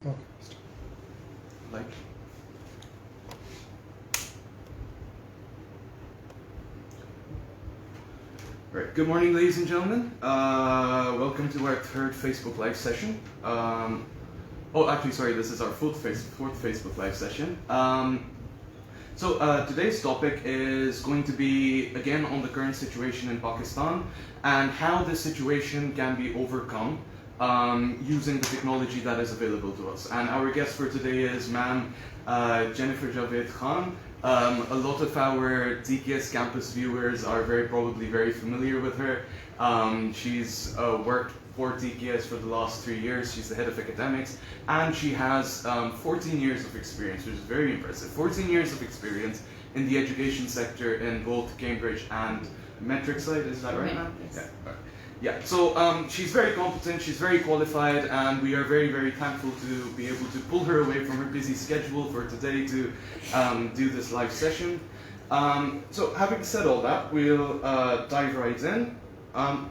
Okay. Like. Right. Good morning, ladies and gentlemen. Welcome to our third Facebook Live session. This is our fourth Facebook Live session. Today's topic is going to be, again, on the current situation in Pakistan and how this situation can be overcome using the technology that is available to us. And our guest for today is Ma'am Jennifer Javed Khan. A lot of our TKS campus viewers are probably very familiar with her. She's worked for TKS for the last 3 years. She's the head of academics, and she has 14 years of experience, which is very impressive. 14 years of experience in the education sector in both Cambridge and Metricside, is that right, ma'am? Yes. Yeah, so she's very competent, she's very qualified, and we are very, very thankful to be able to pull her away from her busy schedule for today to do this live session. So having said all that, we'll dive right in.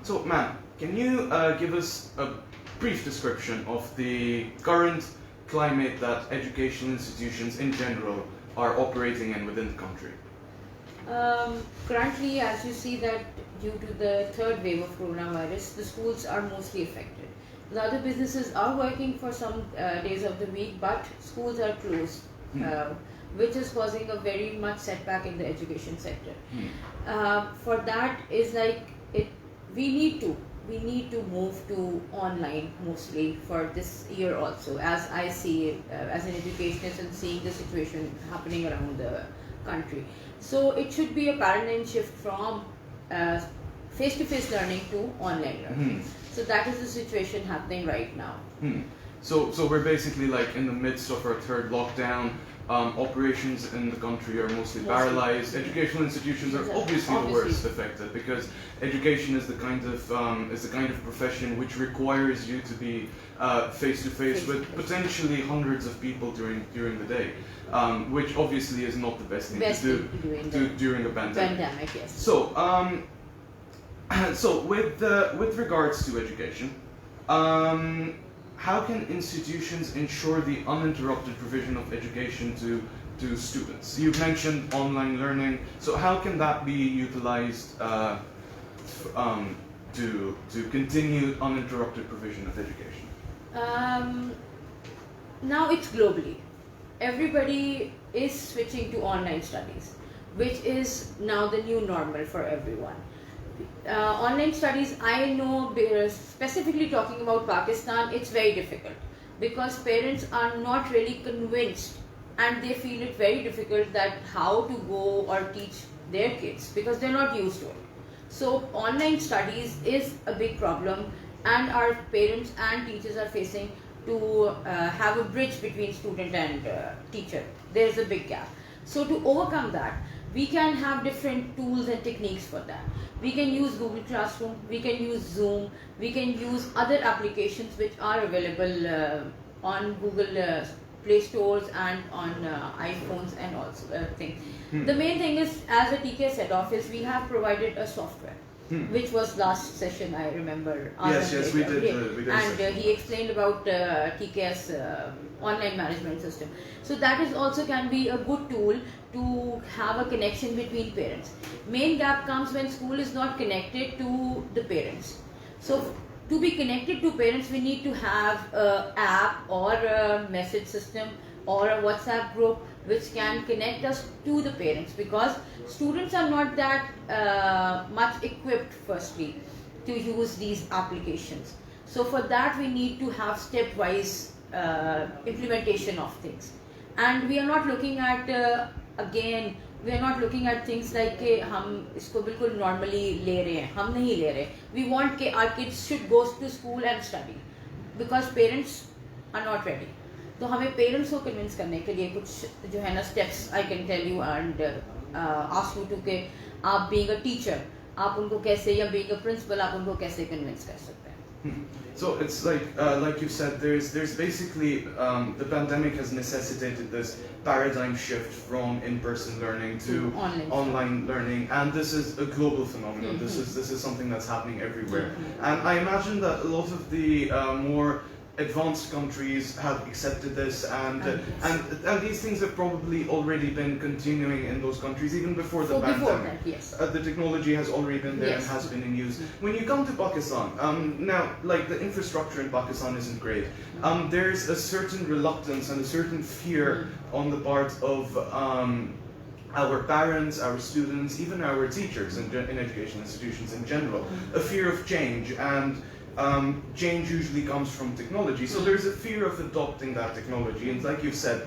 So ma'am, can you give us a brief description of the current climate that educational institutions in general are operating in within the country? Currently, as you see that due to the third wave of coronavirus, the schools are mostly affected. The other businesses are working for some days of the week, but schools are closed, which is causing a very much setback in the education sector. For that is we need to move to online mostly for this year also, as I see it, as an educationist and seeing the situation happening around the country. So it should be a paradigm shift from face-to-face learning to online learning. So that is the situation happening right now. So we're basically like in the midst of our third lockdown. Operations in the country are mostly paralyzed. Educational institutions are obviously the worst affected because education is the kind of profession which requires you to be face to face with potentially hundreds of people during the day, which obviously is not the best thing to do during a pandemic. Yes. So with regards to education. How can institutions ensure the uninterrupted provision of education to students? You've mentioned online learning, so how can that be utilized to continue uninterrupted provision of education? Now it's globally. Everybody is switching to online studies, which is now the new normal for everyone. Online studies, I know, specifically talking about Pakistan, it's very difficult because parents are not really convinced and they feel it very difficult that how to go or teach their kids because they're not used to it. So online studies is a big problem and our parents and teachers are facing to have a bridge between student and teacher. There's a big gap. So to overcome that, we can have different tools and techniques for that. We can use Google Classroom, we can use Zoom, we can use other applications which are available on Google Play Stores and on iPhones and also things. The main thing is, as a TKS head office, we have provided a software, which was last session, I remember. Yes, we did. And he explained about TKS online management system. So that is also can be a good tool to have a connection between parents. Main gap comes when school is not connected to the parents. So to be connected to parents, we need to have an app or a message system or a WhatsApp group which can connect us to the parents because students are not that much equipped firstly to use these applications. So for that we need to have stepwise implementation of things. And we are not looking at we are not looking at things like कि हम इसको बिल्कुल normally ले रहे हैं, हम नहीं ले रहे. We want कि our kids should go to school and study because parents are not ready. तो हमें parents को convince करने के लिए कुछ जो है ना steps I can tell you and ask you to कि आप being a teacher आप उनको कैसे या being a principal आप उनको कैसे convince कर सकते हैं. So it's like you said, there's basically the pandemic has necessitated this paradigm shift from in-person learning to online learning, and this is a global phenomenon. This is something that's happening everywhere, and I imagine that a lot of the more advanced countries have accepted this, and Yes. and these things have probably already been continuing in those countries even before the Before pandemic. that, yes. The technology has already been there Yes. and has been in use. When you come to Pakistan, now, like, the infrastructure in Pakistan isn't great. There's a certain reluctance and a certain fear on the part of our parents, our students, even our teachers in education institutions in general, a fear of change, and change usually comes from technology. So there's a fear of adopting that technology, and like you said,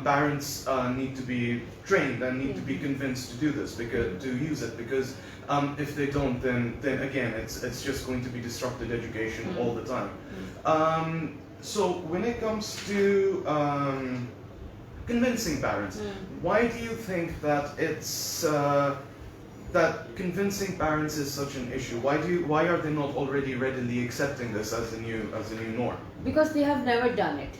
parents need to be trained and need to be convinced to do this, because to use it, because if they don't, then again it's just going to be disrupted education all the time. So when it comes to convincing parents, why do you think that it's that convincing parents is such an issue? Why are they not already readily accepting this as a new norm? Because they have never done it.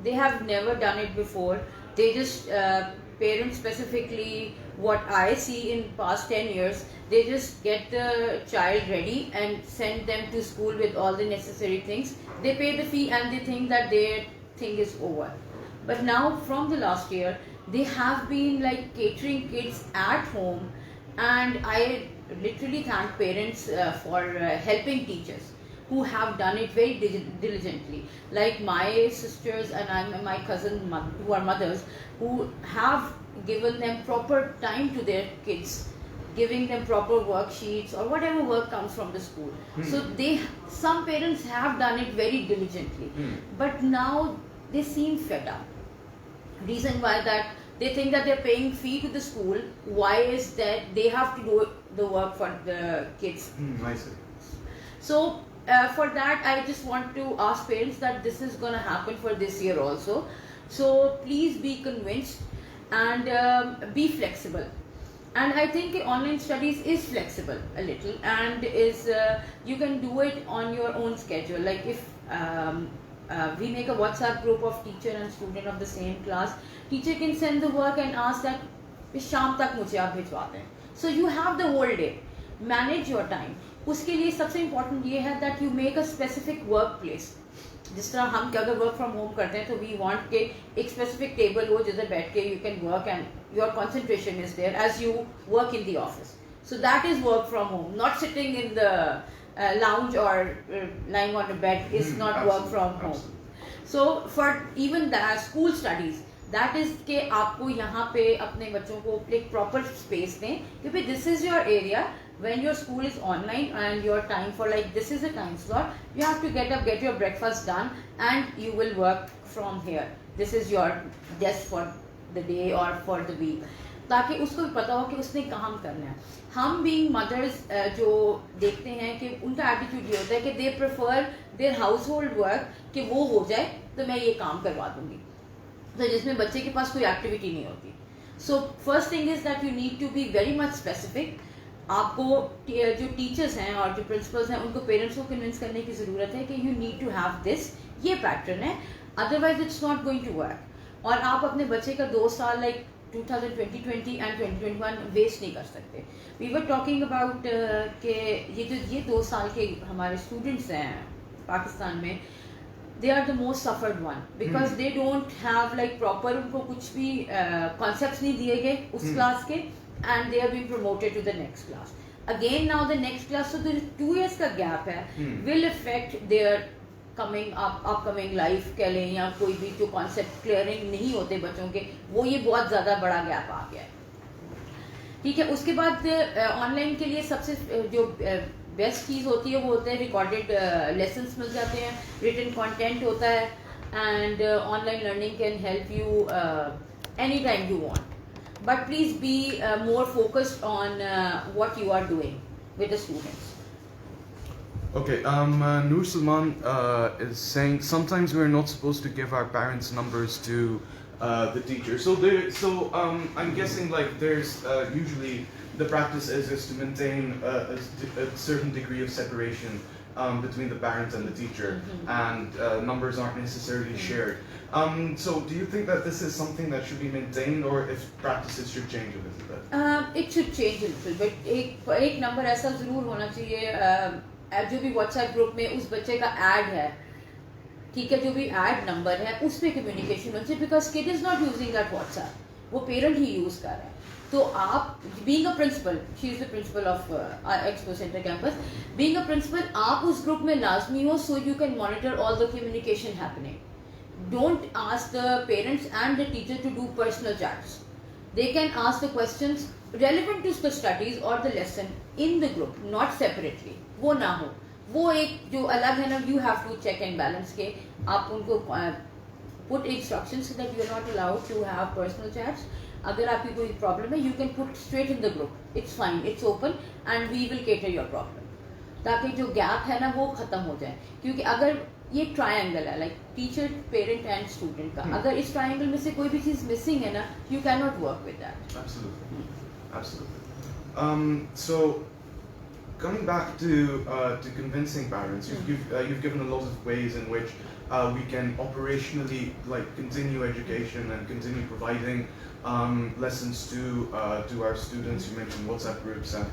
They have never done it before. They just parents, specifically what I see in past 10 years, they just get the child ready and send them to school with all the necessary things. They pay the fee and they think that their thing is over. But now from the last year, they have been like catering kids at home, and I literally thank parents for helping teachers who have done it very diligently. Like my sisters and my cousin who are mothers, who have given them proper time to their kids, giving them proper worksheets or whatever work comes from the school. So some parents have done it very diligently, but now they seem fed up. Reason why that, they think that they're paying fee to the school. Why is that they have to do the work for the kids? I see. So for that, I just want to ask parents that this is going to happen for this year also. So please be convinced and be flexible. And I think online studies is flexible a little, and is you can do it on your own schedule. Like if we make a WhatsApp group of teacher and student of the same class, teacher can send the work and ask that शाम तक मुझे आप भिजवा दें. So you have the whole day. Manage your time. उसके लिए सबसे important ये है that you make a specific workplace. जिस तरह हम क्या अगर वर्क फ्रॉम होम करते हैं तो वी वांट के एक स्पेसिफिक टेबल हो जिधर बैठ के you can work and your concentration is there as you work in the office. So that is work from home. Not sitting in the lounge or lying on a bed is not work from home. So for even the school studies, that is कि आपको यहाँ पे अपने बच्चों को एक proper space दें, क्योंकि this is your area. When your school is online and your time for like this is a time slot, you have to get up, get your breakfast done, and you will work from here. This is your desk for the day or for the week. ताकि उसको भी पता हो कि उसने काम करना है. हम being mothers जो देखते हैं कि उनका attitude ये होता है कि they prefer their household work कि वो हो जाए तो मैं ये काम करवा दूंगी, तो जिसमें बच्चे के पास कोई एक्टिविटी नहीं होती. So first thing is that you need to be very much specific. आपको जो टीचर्स हैं और जो प्रिंसिपल्स हैं उनको पेरेंट्स को कन्विंस करने की ज़रूरत है कि you need to have this, ये पैटर्न है, otherwise it's not going to work. और आप अपने बच्चे का 2 साल लाइक 2020 एंड 2021 वेस्ट नहीं कर सकते. वी वर टॉकिंग अबाउट कि ये 2 साल के हमारे स्टूडेंट्स हैं पाकिस्तान में, they are the most suffered one because they don't have like proper, उनको कुछ भी concepts नहीं दिए गए उस क्लास के, and they are being promoted to the next class. Again now the next class, so the 2 years का gap है will affect their upcoming life कह लें, या कोई भी जो concept clearing नहीं होते बच्चों के, वो ये बहुत ज़्यादा बड़ा gap आ गया है. ठीक है. उसके बाद ऑनलाइन के लिए सबसे जो बेस्ट चीज़ होती है वो होते हैं रिकॉर्डेड लेसन्स मिल जाते हैं, रिटन कंटेंट होता है, and online learning can help you any time you want. But please be more focused on what you are doing with the students. Okay, Noor Salman is saying sometimes we're not supposed to give our parents' numbers to the teacher. So I'm guessing like there's usually the practice is to maintain a certain degree of separation between the parent and the teacher, and numbers aren't necessarily shared. So do you think that this is something that should be maintained, or if practices should change a little bit? It should change a little bit. एक number ऐसा ज़रूर होना चाहिए. जो भी WhatsApp group में उस बच्चे का ऐड है, ठीक है, जो भी ऐड नंबर है उस पर कम्युनिकेशन होनी चाहिए, because kid is not using that WhatsApp, वो पेरेंट ही यूज कर रहा है. तो आप being a principal, she is the principal of Expo Centre campus, being a principal आप उस ग्रुप में लाजमी हो, so you can monitor all the communication happening. Don't ask the parents and the teacher to do personal chats. They can ask the questions relevant to the studies or the lesson in the group, not separately. वो ना हो, वो एक जो अलग है ना, you have to check and balance के आप उनको put instructions that you are not allowed to have personal chats. अगर आपकी कोई प्रॉब्लम है, you can put straight in the group. It's fine, it's open and we will cater your problem. ताकि जो gap है ना वो खत्म हो जाए, क्योंकि अगर ये ट्रायंगल है, like teacher, parent and student का, अगर इस ट्रायंगल में से कोई भी चीज मिसिंग है ना, you can not work with that. Absolutely, absolutely. So, coming back to convincing parents, you've given a lot of ways in which we can operationally continue education and continue providing lessons to our students. You mentioned WhatsApp groups and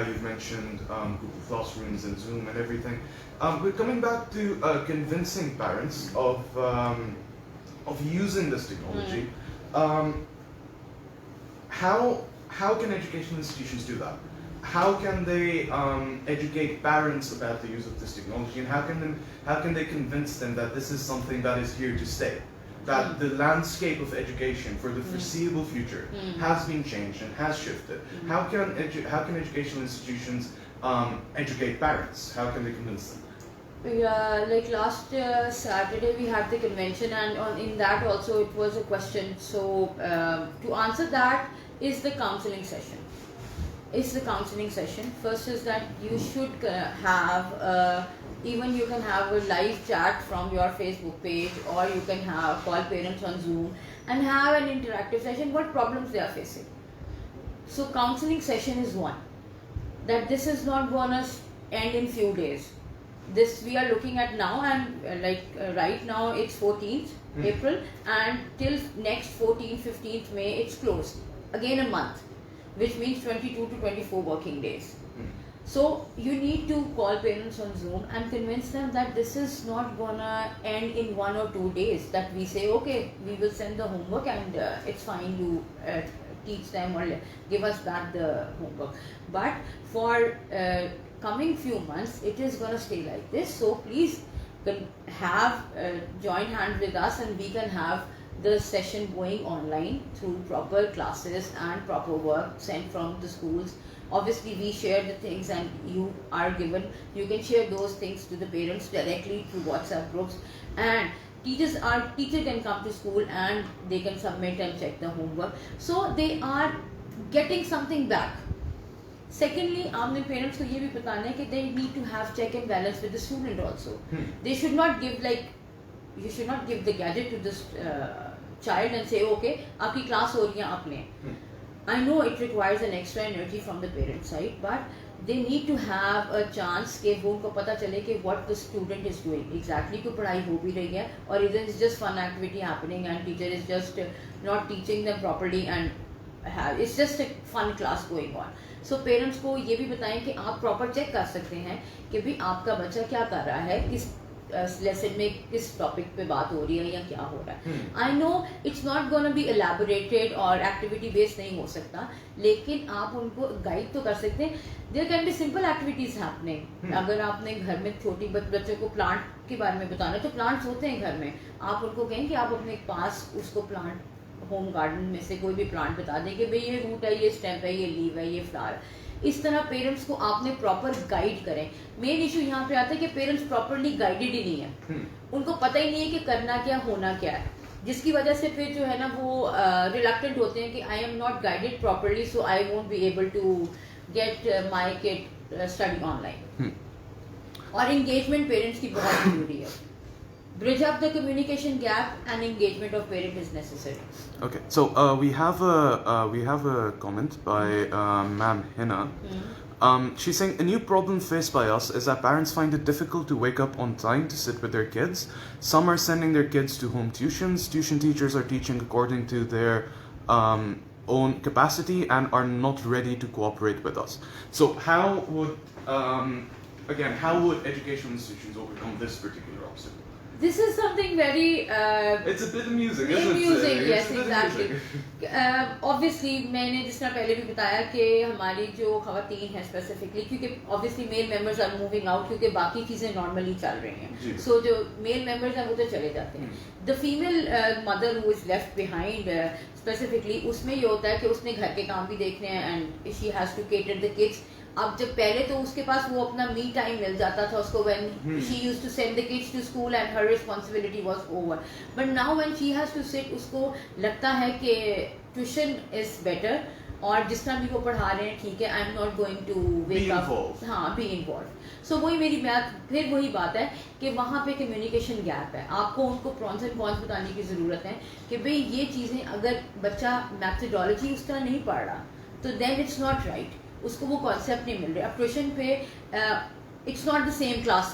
you've mentioned Google Classrooms and Zoom and everything. But coming back to convincing parents of using this technology, how can educational institutions do that? How can they educate parents about the use of this technology, and how can they convince them that this is something that is here to stay? That the landscape of education for the foreseeable future has been changed and has shifted. How can educational institutions educate parents? How can they convince them? Yeah, like last Saturday we had the convention, and in that also it was a question. So to answer that is the counseling session. It's the counseling session. First is that you should have even you can have a live chat from your Facebook page, or you can have call parents on Zoom and have an interactive session, what problems they are facing. So counseling session is one. That this is not gonna end in few days. This we are looking at now, and right now it's 14th April, and till next 14th 15th May it's closed. Again a month, which means 22 to 24 working days. So you need to call parents on Zoom and convince them that this is not gonna end in 1 or 2 days. That we say, okay, we will send the homework and it's fine, you teach them or give us back the homework. But for coming few months, it is gonna stay like this. So please have join hands with us, and we can have the session going online through proper classes and proper work sent from the schools. Obviously we share the things, and you are given, you can share those things to the parents directly through WhatsApp groups, and teacher can come to school and they can submit and check the homework, so they are getting something back. Secondly, आपने parents को ये भी बताना है कि they need to have check and balance with the student also. They should not give you should not give the gadget to this child and say, okay, आपकी class हो रही है आप लें. I know it requires an extra energy from the parent side, but they need to have a chance कि वो उनको पता चले कि what the student is doing exactly, कि पढ़ाई हो भी रही है, or either it's just fun activity happening and teacher is just not teaching them properly and it's just a fun class going on. So parents को ये भी बताएं कि आप proper check कर सकते हैं कि भी आपका बच्चा क्या कर रहा है, किस लेसन में किस टॉपिक पे बात हो रही है या क्या हो रहा है. I know it's not gonna be elaborated और एक्टिविटी बेस्ड नहीं हो सकता, लेकिन आप उनको गाइड तो कर सकते हैं. There can be simple activities happening. अगर आपने घर में छोटी बच्चों को प्लांट के बारे में बताना है, तो प्लांट्स होते हैं घर में, आप उनको कहें कि आप अपने पास उसको प्लांट होम गार्डन में से कोई भी प्लांट बता दें कि भाई ये रूट है, ये स्टेम है, ये लीव है, ये फ्लावर. इस तरह पेरेंट्स को आपने प्रॉपर गाइड करें. मेन इशू यहाँ पे आता है कि पेरेंट्स प्रॉपरली गाइडेड ही नहीं है, उनको पता ही नहीं है कि करना क्या, होना क्या है, जिसकी वजह से फिर जो है ना वो रिलक्टेंट होते हैं कि I am not guided properly, so I won't be able to get my kid study online. और एंगेजमेंट पेरेंट्स की बहुत जरूरी है. Bridge up the communication gap and engagement of parent is necessary. Okay, so we have a comment by Ma'am Hina. She's saying a new problem faced by us is that parents find it difficult to wake up on time to sit with their kids. Some are sending their kids to home tuitions. Tuition teachers are teaching according to their own capacity and are not ready to cooperate with us. So how would educational institutions overcome this particular obstacle? This is something very It's a bit amusing, isn't it? amusing, yes, It's a bit exactly. amusing. Obviously मैंने जिस तरह पहले भी बताया कि हमारी जो खवातीन हैं स्पेसिफिकली, क्योंकि obviously male members are moving out क्योंकि बाकी चीज़ें नॉर्मली चल रही हैं, सो जो मेल मेंबर्स हैं वो तो चले जाते हैं. The female mother who is left behind specifically, उसमें ये होता है कि उसने घर के काम भी देखने हैं and she has to cater the kids. अब जब पहले तो उसके पास वो अपना मी टाइम मिल जाता था उसको when she used to send the kids to school and her responsibility was over, but now when she has to sit, उसको लगता है कि ट्यूशन इज बेटर और जिस तरह भी वो पढ़ा रहे हैं ठीक है, I am not going to wake up, हाँ बी इन्वॉल्व. सो वही मेरी बात, फिर वही बात है कि वहाँ पे कम्युनिकेशन गैप है. आपको उनको प्रॉन्स एंड कॉन्स बताने की ज़रूरत है कि भाई ये चीज़ें, अगर बच्चा मैथडोलॉजी उस तरह नहीं पढ़ रहा तो देन इट्स नॉट राइट, उसको वो कॉन्सेप्ट नहीं मिल रहे. अब ट्यूशन पे it's not the same class,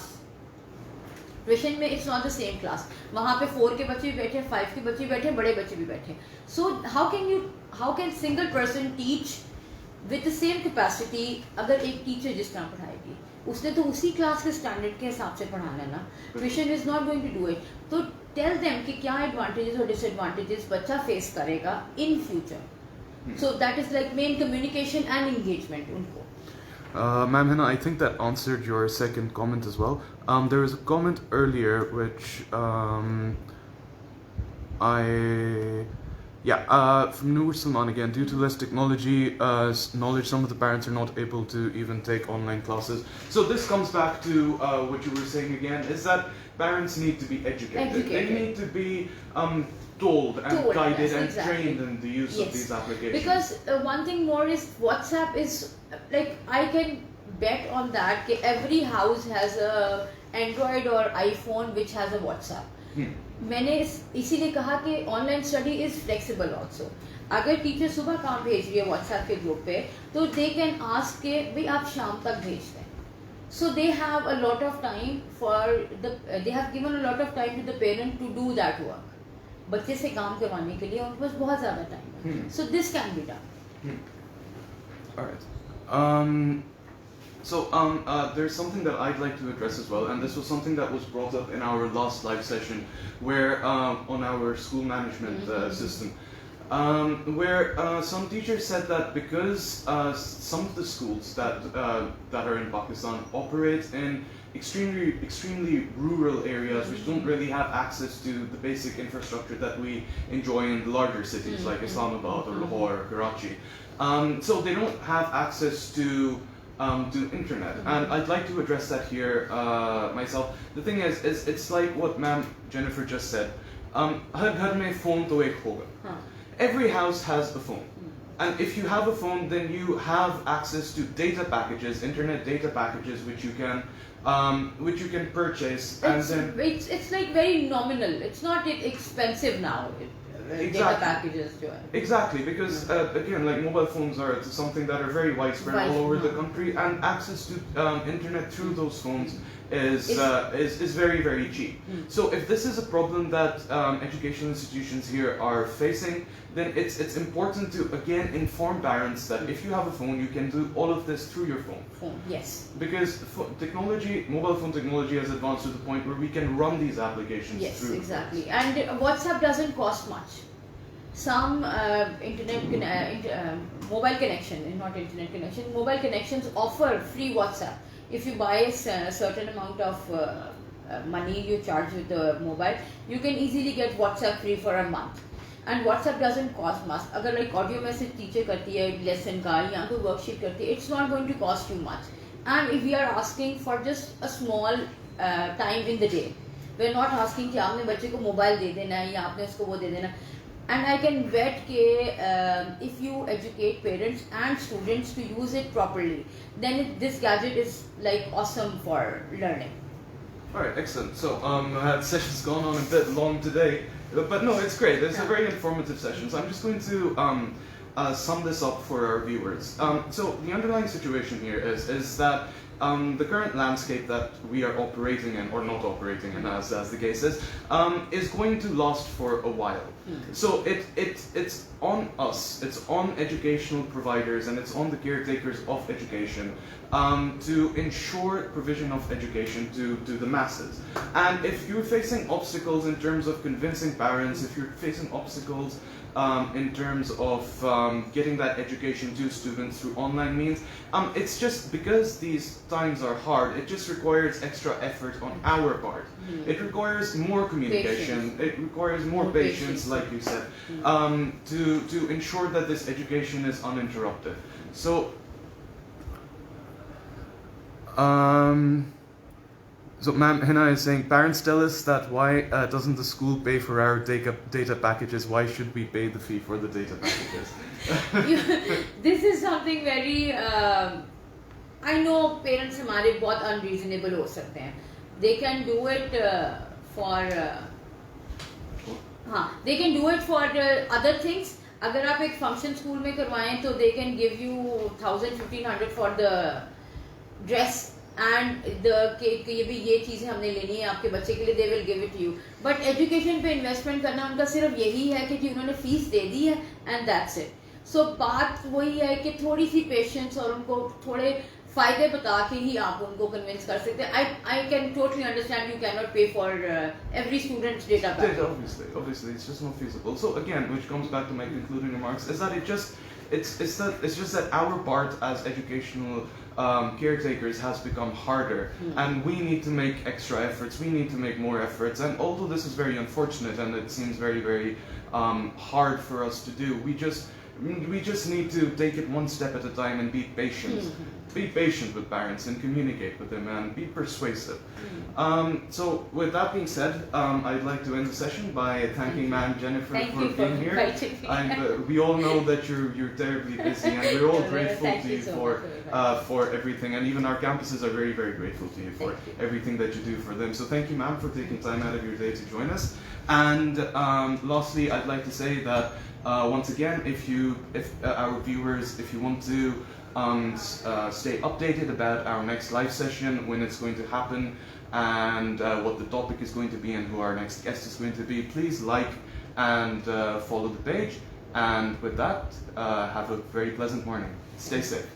tuition में it's not the same class. वहाँ पे 4 के बच्चे भी बैठे, 5 के बच्चे भी बैठे, बड़े बच्चे भी बैठे. So how can single person teach with the same capacity? अगर एक टीचर जिस तरह पढ़ाएगी, उसने तो उसी क्लास के स्टैंडर्ड के हिसाब से पढ़ाना है ना. Tuition is not going to do it. तो टेल देम कि क्या एडवांटेजेस और डिसएडवांटेजेस बच्चा फेस करेगा in future. So that is like main communication and engagement unko. Ma'am Hannah, I think that answered your second comment as well. There was a comment earlier which from Noor Salman again. Due to less technology knowledge, some of the parents are not able to even take online classes. So this comes back to what you were saying again, is that parents need to be educated. They need to be told and guided, yes, and exactly. trained in the use, yes, of these applications. Because one thing more is WhatsApp is like, I can bet on that कि every house has a Android or iPhone which has a WhatsApp. मैंने इसीलिए कहा कि online study is flexible also. अगर teacher सुबह काम भेज रही है व्हाट्सएप के ग्रुप पे, तो दे कैन आस्क के भाई आप शाम तक भेज दें. So they have a lot of time they have given a lot of time to the parent to do that work. बच्चे से काम करवाने के लिए उनके पास बहुत ज़्यादा टाइम है. So this can be done. Alright. There's something that I'd like to address as well, and this was something that was brought up in our last live session, where on our school management system, where some teachers said that because some of the schools that are in Pakistan operate in extremely rural areas which don't really have access to the basic infrastructure that we enjoy in the larger cities like Islamabad or Lahore or Karachi. So they don't have access to internet, and I'd like to address that here myself. The thing is it's like what Ma'am Jennifer just said. Har ghar mein phone to ek hoga. Every house has a phone. And if you have a phone, then you have access to data packages, internet data packages, which you can purchase. It's like very nominal. It's not expensive now. Exactly. Data packages jo hai. Exactly, because again, like mobile phones are something that are very widespread all over the country, and access to internet through those phones is very, very cheap. So if this is a problem that educational institutions here are facing, then it's important to again inform parents that if you have a phone, you can do all of this through your phone. Yes. Because mobile phone technology has advanced to the point where we can run these applications through. Yes, exactly. And WhatsApp doesn't cost much. Some mobile connections offer free WhatsApp. If you buy a certain amount of money you charge with the mobile, you can easily get WhatsApp free for a month. And WhatsApp doesn't cost much. अगर like audio message teacher करती है lesson का या कोई worksheet करती है, it's not going to cost you much. And if we are asking for just a small time in the day, we're not asking कि आपने बच्चे को मोबाइल दे देना है या आपने उसको वो दे देना. And I can bet कि if you educate parents and students to use it properly, then this gadget is like awesome for learning. Alright, excellent. So the session's gone on a bit long today, but no, it's great. It's a very informative session. So I'm just going to sum this up for our viewers. So the underlying situation here is that the current landscape that we are operating in, or not operating in, as the case is going to last for a while. So it's on us, it's on educational providers, and it's on the caretakers of education to ensure provision of education to the masses. And if you're facing obstacles in terms of convincing parents, if you're facing obstacles in terms of getting that education to students through online means, it's just because these times are hard, it just requires extra effort on our part. It requires more communication, it requires more patience, like you said, to ensure that this education is uninterrupted. So, so ma'am, Hina is saying, parents tell us that why doesn't the school pay for our data packages? Why should we pay the fee for the data packages? This is something very, I know parents हमारे बहुत unreasonable हो सकते हैं. They can do it they can do it for other things. अगर आप एक function school में करवाएं तो they can give you 1,000-1,500 for the dress and ये चीज़ें हमने लेनी है आपके बच्चे के लिए, they will give it to you. But education पे investment करना उनका सिर्फ यही है कि उन्होंने फीस दे दी है and that's it. So बात वही है कि थोड़ी सी patience और उनको थोड़े फायदे बता के ही आप उनको convince कर सकते हैं. I can totally understand you cannot pay for every student's data package. Obviously, it's just not feasible. So again, which comes back to my concluding remarks, is that it's just that our part as educational caretakers has become harder, and we need to make extra efforts, we need to make more efforts, and although this is very unfortunate and it seems very, very hard for us to do, we just need to take it one step at a time and be patient. Be patient with parents and communicate with them and be persuasive. So with that being said, I'd like to end the session by thanking Ma'am Jennifer for being here. And we all know that you're terribly busy, and we're all grateful to you for everything, and even our campuses are very, very grateful to you for everything that you do for them. So thank you, ma'am, for taking time out of your day to join us. And lastly, I'd like to say that once again, if our viewers, if you want to stay updated about our next live session, when it's going to happen, and what the topic is going to be, and who our next guest is going to be, please like and follow the page. And with that, have a very pleasant morning. Stay safe.